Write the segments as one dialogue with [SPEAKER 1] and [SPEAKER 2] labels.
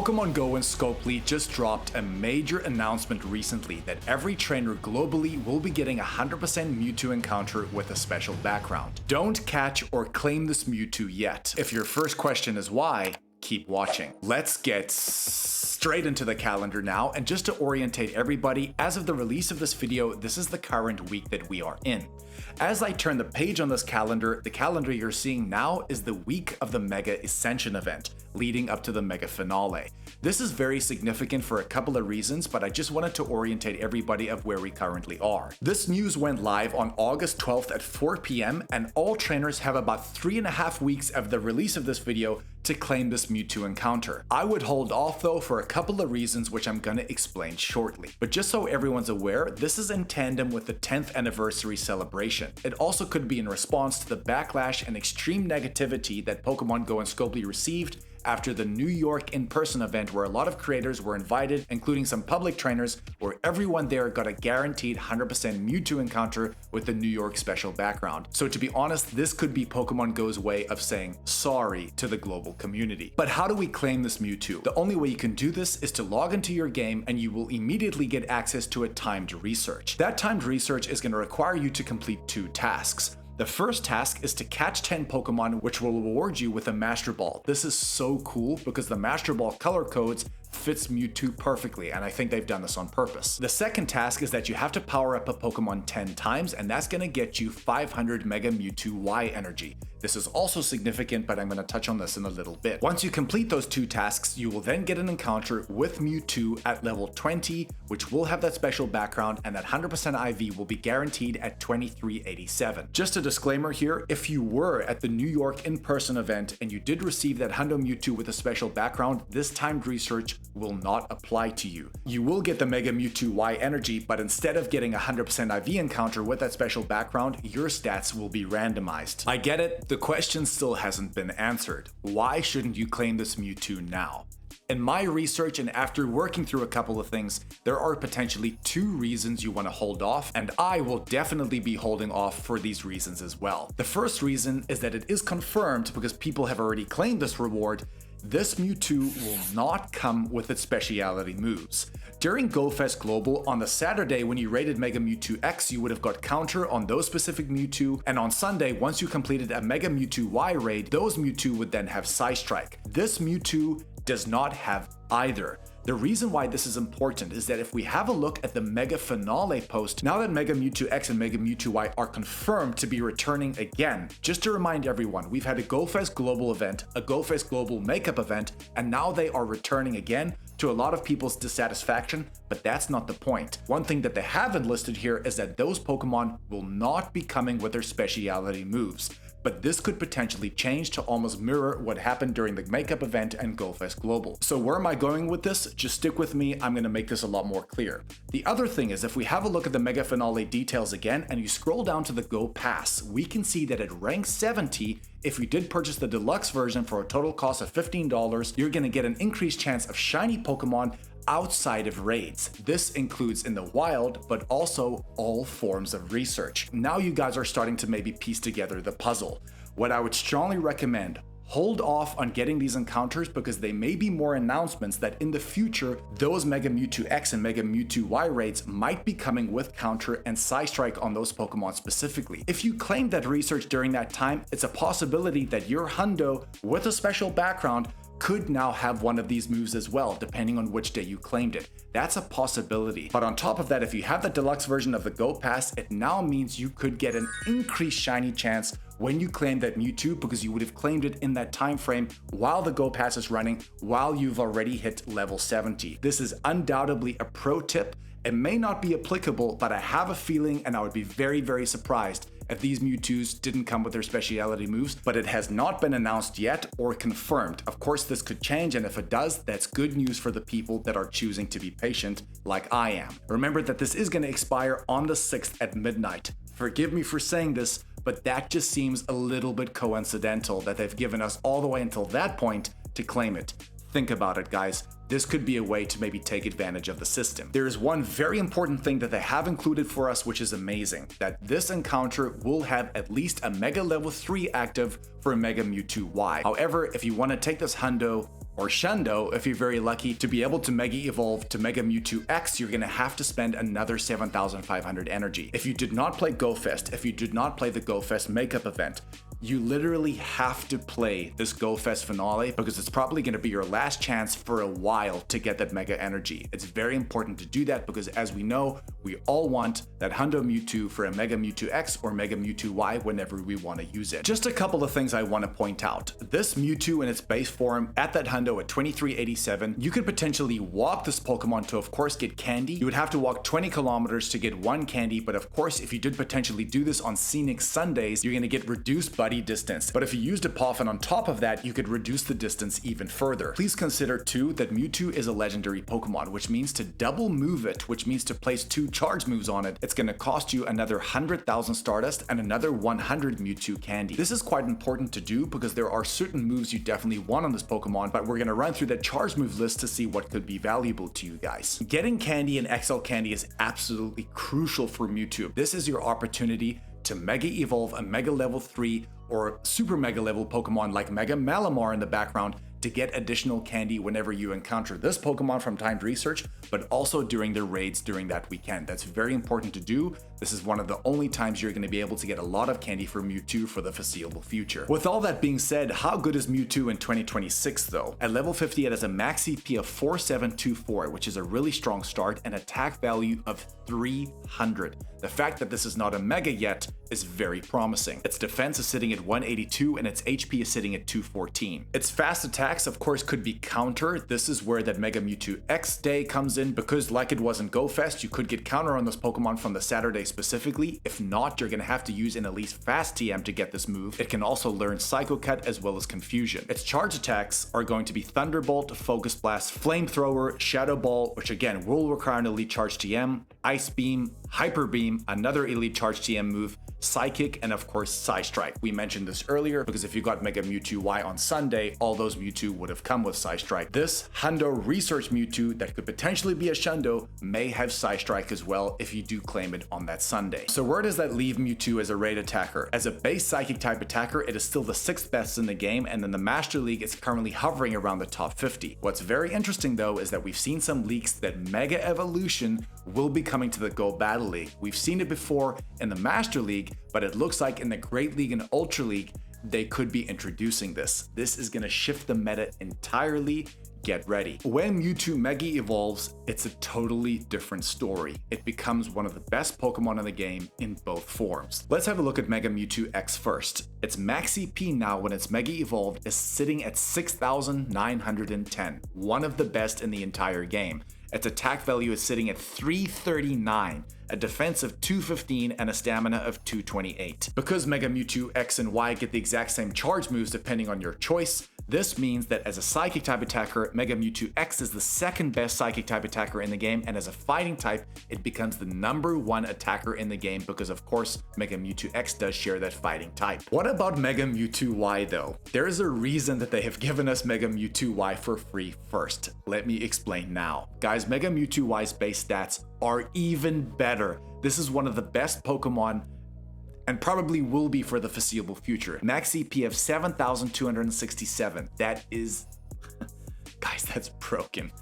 [SPEAKER 1] Pokémon GO and Scopely just dropped a major announcement recently that every trainer globally will be getting a 100% Mewtwo encounter with a special background. Don't catch or claim this Mewtwo yet. If your first question is why, keep watching. Let's get straight into the calendar now, and just to orientate everybody, as of the release of this video, this is the current week that we are in. As I turn the page on this calendar, the calendar you're seeing now is the week of the Mega Ascension event, leading up to the Mega Finale. This is very significant for a couple of reasons, but I just wanted to orientate everybody of where we currently are. This news went live on August 12th at 4 p.m, and all trainers have about 3.5 weeks of the release of this video to claim this Mewtwo encounter. I would hold off though for a couple of reasons which I'm gonna explain shortly. But just so everyone's aware, this is in tandem with the 10th anniversary celebration. It also could be in response to the backlash and extreme negativity that Pokémon GO and Scopely received after the New York in-person event, where a lot of creators were invited, including some public trainers, where everyone there got a guaranteed 100% Mewtwo encounter with the New York special background. So to be honest, this could be Pokemon GO's way of saying sorry to the global community. But how do we claim this Mewtwo? The only way you can do this is to log into your game, and you will immediately get access to a timed research. That timed research is going to require you to complete 2 tasks. The first task is to catch 10 Pokemon, which will reward you with a Master Ball. This is so cool because the Master Ball color codes fits Mewtwo perfectly, and I think they've done this on purpose. The second task is that you have to power up a Pokemon 10 times, and that's going to get you 500 Mega Mewtwo Y energy. This is also significant, but I'm going to touch on this in a little bit. Once you complete those 2 tasks, you will then get an encounter with Mewtwo at level 20, which will have that special background, and that 100% IV will be guaranteed at 2387. Just a disclaimer here, if you were at the New York in-person event and you did receive that Hundo Mewtwo with a special background, this timed research will not apply to you. You will get the Mega Mewtwo Y energy, but instead of getting a 100% IV encounter with that special background, your stats will be randomized. I get it, the question still hasn't been answered. Why shouldn't you claim this Mewtwo now? In my research, and after working through a couple of things, there are potentially 2 reasons you want to hold off, and I will definitely be holding off for these reasons as well. The first reason is that it is confirmed, because people have already claimed this reward, this Mewtwo will not come with its speciality moves. During GoFest Global, on the Saturday when you raided Mega Mewtwo X, you would have got counter on those specific Mewtwo, and on Sunday, once you completed a Mega Mewtwo Y raid, those Mewtwo would then have Psystrike. This Mewtwo does not have either. The reason why this is important is that if we have a look at the Mega Finale post, now that Mega Mewtwo X and Mega Mewtwo Y are confirmed to be returning again, just to remind everyone, we've had a GoFest Global event, a GoFest Global Makeup event, and now they are returning again, to a lot of people's dissatisfaction, but that's not the point. One thing that they haven't listed here is that those Pokemon will not be coming with their speciality moves. But this could potentially change to almost mirror what happened during the Makeup event and GoFest Global. So where am I going with this? Just stick with me, I'm going to make this a lot more clear. The other thing is, if we have a look at the Mega Finale details again, and you scroll down to the Go Pass, we can see that at rank 70, if you did purchase the deluxe version for a total cost of $15, you're going to get an increased chance of shiny Pokemon outside of raids. This includes in the wild, but also all forms of research. Now you guys are starting to maybe piece together the puzzle. What I would strongly recommend, hold off on getting these encounters, because they may be more announcements that in the future, those Mega Mewtwo X and Mega Mewtwo Y raids might be coming with counter and Psystrike on those Pokemon specifically. If you claim that research during that time, it's a possibility that your Hundo with a special background could now have one of these moves as well, depending on which day you claimed it. That's a possibility. But on top of that, if you have the deluxe version of the Go Pass, it now means you could get an increased shiny chance when you claim that Mewtwo, because you would have claimed it in that time frame while the Go Pass is running, while you've already hit level 70. This is undoubtedly a pro tip. It may not be applicable, but I have a feeling, and I would be very, very surprised if these Mewtwo's didn't come with their speciality moves, but it has not been announced yet or confirmed. Of course, this could change, and if it does, that's good news for the people that are choosing to be patient like I am. Remember that this is going to expire on the 6th at midnight. Forgive me for saying this, but that just seems a little bit coincidental that they've given us all the way until that point to claim it. Think about it, guys. This could be a way to maybe take advantage of the system. There is one very important thing that they have included for us, which is amazing, that this encounter will have at least a Mega Level 3 active for a Mega Mewtwo Y. However, if you want to take this Hundo Or Shundo, if you're very lucky, to be able to Mega Evolve to Mega Mewtwo X, you're gonna have to spend another 7,500 energy. If you did not play Go Fest, if you did not play the Go Fest makeup event, you literally have to play this Go Fest finale because it's probably going to be your last chance for a while to get that Mega Energy. It's very important to do that because, as we know, we all want that Hundo Mewtwo for a Mega Mewtwo X or Mega Mewtwo Y whenever we want to use it. Just a couple of things I want to point out. This Mewtwo in its base form at that Hundo at 2387, you could potentially walk this Pokemon to, of course, get candy. You would have to walk 20 kilometers to get one candy, but of course, if you did potentially do this on scenic Sundays, you're going to get reduced buddy distance. But if you used a Poffin on top of that, you could reduce the distance even further. Please consider too that Mewtwo is a legendary Pokemon, which means to double move it, which means to place 2 charge moves on it, it's going to cost you another 100,000 Stardust and another 100 Mewtwo candy. This is quite important to do because there are certain moves you definitely want on this Pokemon, but we're going to run through that charge move list to see what could be valuable to you guys. Getting candy and XL candy is absolutely crucial for Mewtwo. This is your opportunity to Mega Evolve a Mega Level 3 or Super Mega Level Pokemon like Mega Malamar in the background to get additional candy whenever you encounter this Pokemon from timed research, but also during the raids during that weekend. That's very important to do. This is one of the only times you're going to be able to get a lot of candy for Mewtwo for the foreseeable future. With all that being said, how good is Mewtwo in 2026 though? At level 50, it has a max CP of 4724, which is a really strong start, and attack value of 300. The fact that this is not a Mega yet is very promising. Its defense is sitting at 182 and its HP is sitting at 214. Its fast attacks, of course, could be counter. This is where that Mega Mewtwo X day comes in because, like it was in Go Fest, you could get counter on this Pokemon from the Saturday specifically. If not, you're gonna have to use an at least fast TM to get this move. It can also learn Psycho Cut as well as Confusion. Its charge attacks are going to be Thunderbolt, Focus Blast, Flamethrower, Shadow Ball, which again will require an elite charge TM, Ice Beam, Hyper Beam, another elite charge TM move, Psychic, and of course Psystrike. We mentioned this earlier because if you got Mega Mewtwo Y on Sunday, all those Mewtwo would have come with Psystrike. This Hundo Research Mewtwo that could potentially be a Shundo may have Psystrike as well if you do claim it on that Sunday. So where does that leave Mewtwo as a raid attacker? As a base Psychic type attacker, it is still the 6th best in the game, and in the Master League it's currently hovering around the top 50. What's very interesting though is that we've seen some leaks that Mega Evolution will be coming to the Go Battle League. We've seen it before in the Master League, but it looks like in the Great League and Ultra League, they could be introducing this. This is going to shift the meta entirely. Get ready. When Mewtwo Mega Evolves, it's a totally different story. It becomes one of the best Pokemon in the game in both forms. Let's have a look at Mega Mewtwo X first. Its max CP now when it's Mega Evolved is sitting at 6,910, one of the best in the entire game. Its attack value is sitting at 339, a defense of 215, and a stamina of 228. Because Mega Mewtwo X and Y get the exact same charge moves depending on your choice, this means that as a Psychic type attacker, Mega Mewtwo X is the 2nd best Psychic type attacker in the game, and as a fighting type, it becomes the #1 attacker in the game because of course Mega Mewtwo X does share that fighting type. What about Mega Mewtwo Y though? There is a reason that they have given us Mega Mewtwo Y for free first. Let me explain now. Guys, Mega Mewtwo Y's base stats are even better. This is one of the best Pokemon and probably will be for the foreseeable future. Max CP of 7,267. That is, guys, that's broken.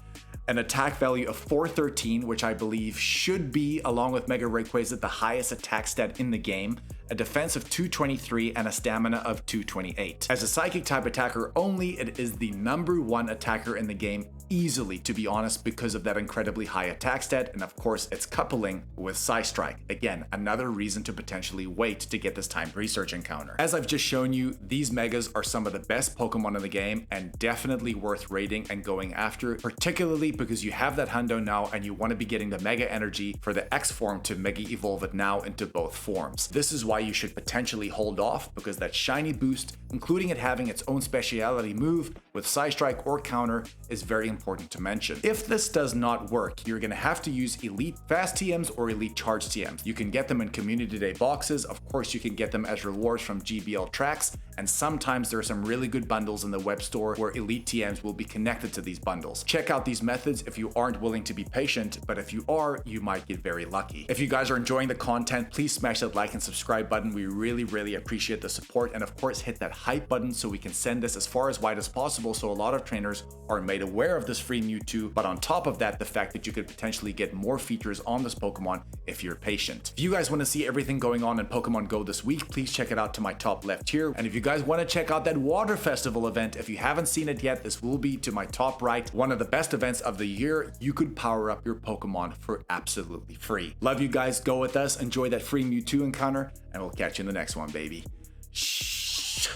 [SPEAKER 1] An attack value of 413, which I believe should be, along with Mega Rayquaza, the highest attack stat in the game. A defense of 223 and a stamina of 228. As a Psychic type attacker only, it is the #1 attacker in the game easily, to be honest, because of that incredibly high attack stat and of course its coupling with Psystrike. Again, another reason to potentially wait to get this timed research encounter. As I've just shown you, these Megas are some of the best Pokemon in the game and definitely worth raiding and going after, particularly because you have that Hundo now and you want to be getting the Mega Energy for the X form to Mega Evolve it now into both forms. This is why you should potentially hold off, because that shiny boost, including it having its own speciality move with Psystrike or counter, is very important important to mention. If this does not work, you're gonna have to use Elite Fast TMs or Elite Charge TMs. You can get them in Community Day boxes. Of course, you can get them as rewards from GBL tracks, and sometimes there are some really good bundles in the web store where Elite TMs will be connected to these bundles. Check out these methods if you aren't willing to be patient, but if you are, you might get very lucky. If you guys are enjoying the content, please smash that like and subscribe button. We really appreciate the support, and of course hit that hype button so we can send this as far as wide as possible so a lot of trainers are made aware of this free Mewtwo, but on top of that, the fact that you could potentially get more features on this Pokemon if you're patient. If you guys want to see everything going on in Pokemon Go this week, please check it out to my top left here. And if you guys want to check out that Water Festival event, if you haven't seen it yet, this will be to my top right. One of the best events of the year. You could power up your Pokemon for absolutely free. Love you guys. Go with us. Enjoy that free Mewtwo encounter, and we'll catch you in the next one, baby. Shh.